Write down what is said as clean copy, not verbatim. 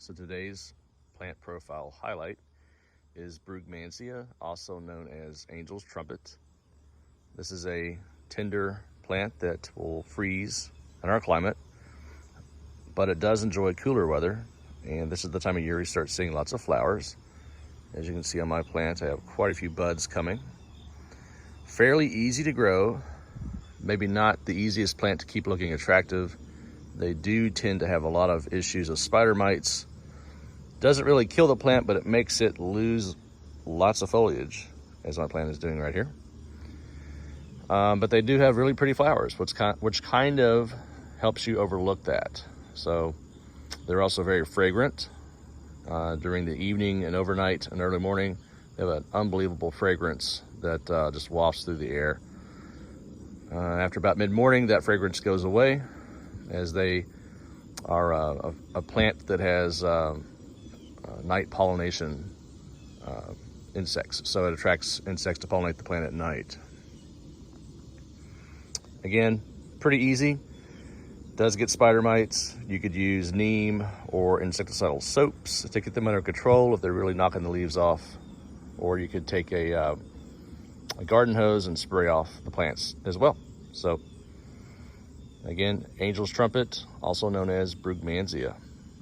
So today's plant profile highlight is Brugmansia, also known as Angel's Trumpet. This is a tender plant that will freeze in our climate, but it does enjoy cooler weather, and this is the time of year you start seeing lots of flowers. As you can see on my plant, I have quite a few buds coming. Fairly easy to grow, maybe not the easiest plant to keep looking attractive. They do tend to have a lot of issues with spider mites. Doesn't really kill the plant, but it makes it lose lots of foliage, as my plant is doing right here. But they do have really pretty flowers, which kind of helps you overlook that. So they're also very fragrant. During the evening and overnight and early morning, they have an unbelievable fragrance that just wafts through the air. After about mid-morning, that fragrance goes away, as they are a plant that has night pollination insects. So it attracts insects to pollinate the plant at night. Again, pretty easy. Does get spider mites. You could use neem or insecticidal soaps to get them under control if they're really knocking the leaves off. Or you could take a garden hose and spray off the plants as well. So again, Angel's Trumpet, also known as Brugmansia.